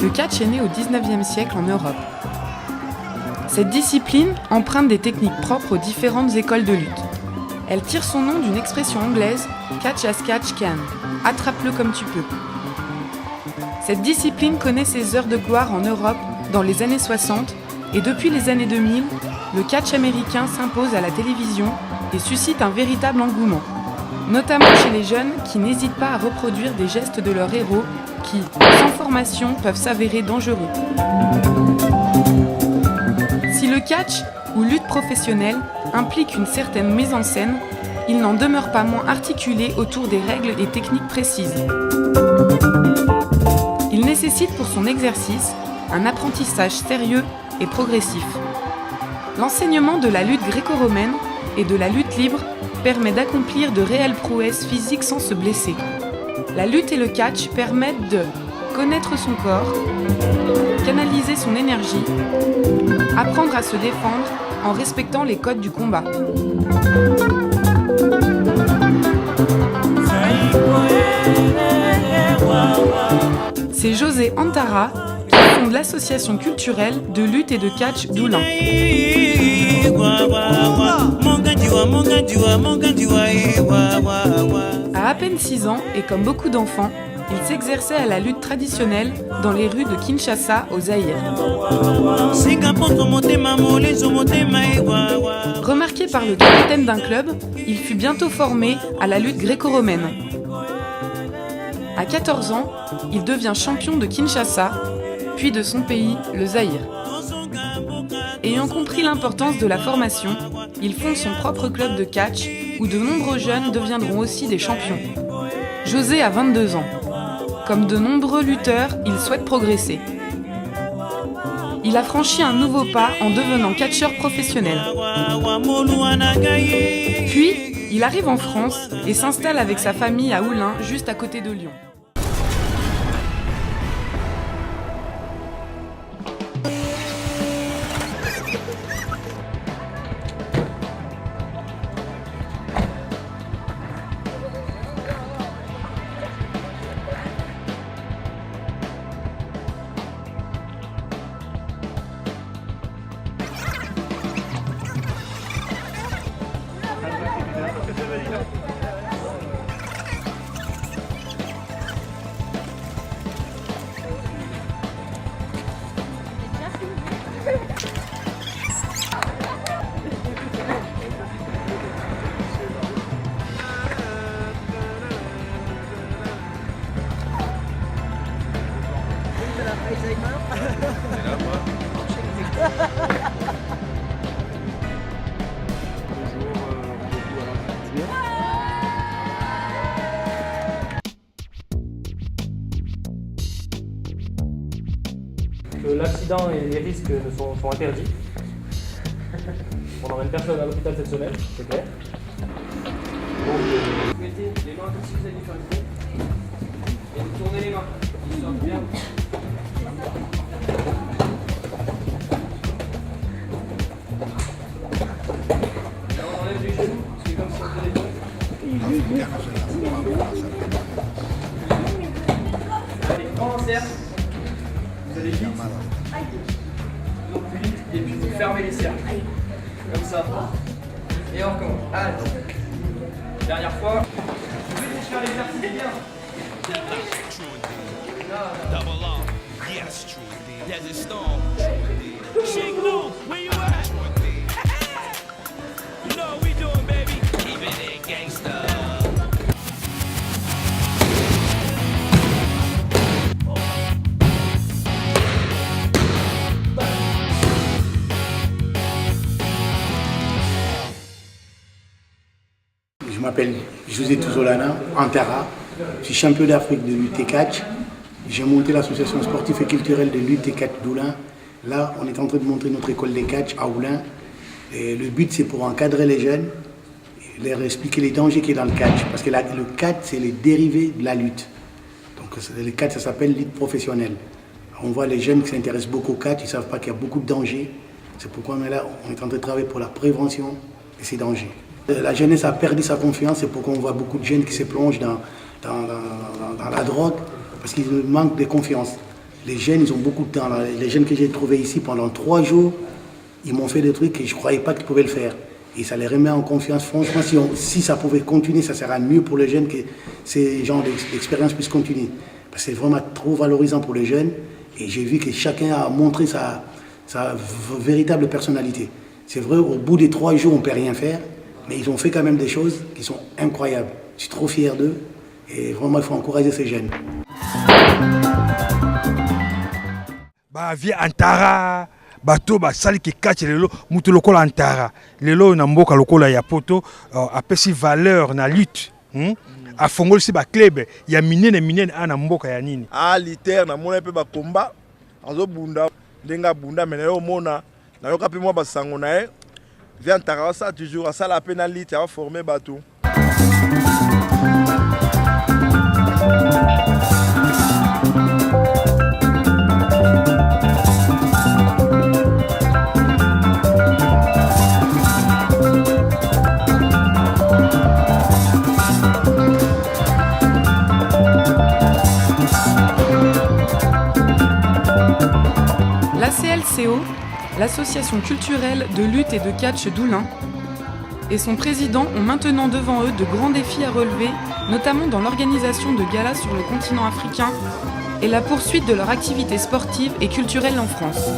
Le catch est né au XIXe siècle en Europe. Cette discipline emprunte des techniques propres aux différentes écoles de lutte. Elle tire son nom d'une expression anglaise « catch as catch can », attrape-le comme tu peux. Cette discipline connaît ses heures de gloire en Europe dans les années 60 et depuis les années 2000, le catch américain s'impose à la télévision et suscite un véritable engouement, notamment chez les jeunes qui n'hésitent pas à reproduire des gestes de leurs héros qui, sans formation, peuvent s'avérer dangereux. Si le catch, ou lutte professionnelle, implique une certaine mise en scène, il n'en demeure pas moins articulé autour des règles et techniques précises. Il nécessite pour son exercice un apprentissage sérieux et progressif. L'enseignement de la lutte gréco-romaine et de la lutte libre permet d'accomplir de réelles prouesses physiques sans se blesser. La lutte et le catch permettent de connaître son corps, canaliser son énergie, apprendre à se défendre en respectant les codes du combat. C'est José Antara qui fonde l'association culturelle de lutte et de catch d'Oulin. À peine 6 ans, et comme beaucoup d'enfants, il s'exerçait à la lutte traditionnelle dans les rues de Kinshasa, au Zaïre. Remarqué par le capitaine d'un club, il fut bientôt formé à la lutte gréco-romaine. À 14 ans, il devient champion de Kinshasa, puis de son pays, le Zaïre. Ayant compris l'importance de la formation, il fonde son propre club de catch où de nombreux jeunes deviendront aussi des champions. José a 22 ans. Comme de nombreux lutteurs, il souhaite progresser. Il a franchi un nouveau pas en devenant catcheur professionnel. Puis, il arrive en France et s'installe avec sa famille à Oulin, juste à côté de Lyon. Que l'accident et les risques sont interdits. On emmène personne à l'hôpital cette semaine, c'est clair. Donc, vous mettez les mains comme si vous alliez faire une pompe. Et vous tournez les mains. Ils sortent bien. Là, on enlève les genoux, c'est comme si on faisait des pompes. Allez, grand cercle. Vous allez vite, donc plus vite, et puis vous fermez les cercles, comme ça, et on recommence. Allez, dernière fois, vous pouvez faire l'exercice bien. Double on, yes, true. Desert Storm. Shake loose, where you at? You know what we doing, baby. Keep it in, gangsta. m'appelle José Touzolana, Antara. Je suis champion d'Afrique de lutte catch. J'ai monté l'association sportive et culturelle de lutte catch d'Oulin. Là, on est en train de monter notre école de catch à Oulin. Et le but, c'est pour encadrer les jeunes, leur expliquer les dangers qu'il y a dans le catch. Parce que le catch, c'est les dérivés de la lutte. Donc le catch, ça s'appelle lutte professionnelle. On voit les jeunes qui s'intéressent beaucoup au catch, ils ne savent pas qu'il y a beaucoup de dangers. C'est pourquoi on est là, on est en train de travailler pour la prévention de ces dangers. La jeunesse a perdu sa confiance, c'est pourquoi on voit beaucoup de jeunes qui se plongent dans la drogue, parce qu'ils manquent de confiance. Les jeunes, ils ont beaucoup de temps. Les jeunes que j'ai trouvés ici pendant 3 jours, ils m'ont fait des trucs que je ne croyais pas qu'ils pouvaient le faire. Et ça les remet en confiance. Franchement, si ça pouvait continuer, ça serait mieux pour les jeunes que ces genres d'expériences puissent continuer. Parce que c'est vraiment trop valorisant pour les jeunes. Et j'ai vu que chacun a montré sa véritable personnalité. C'est vrai, au bout des 3 jours, on ne peut rien faire. Mais ils ont fait quand même des choses qui sont incroyables. Je suis trop fier d'eux. Et vraiment, il faut encourager ces jeunes. Via Antara, bato basali ki catch lelo mutu lokola Antara. Lelo na mboka lokola ya poto apesi valeur na lutte. A fongoli si ba club ya minene ana mboka ya nini. Liter na mona pe ba combat azo bunda ndenga bunda mena yo mona na yo kapi mo ba sango na e via Antara ça toujours ça la pénalité a former bato. L'ACLCO, l'association culturelle de lutte et de catch d'Oulin, et son président ont maintenant devant eux de grands défis à relever, notamment dans l'organisation de galas sur le continent africain et la poursuite de leur activité sportive et culturelle en France.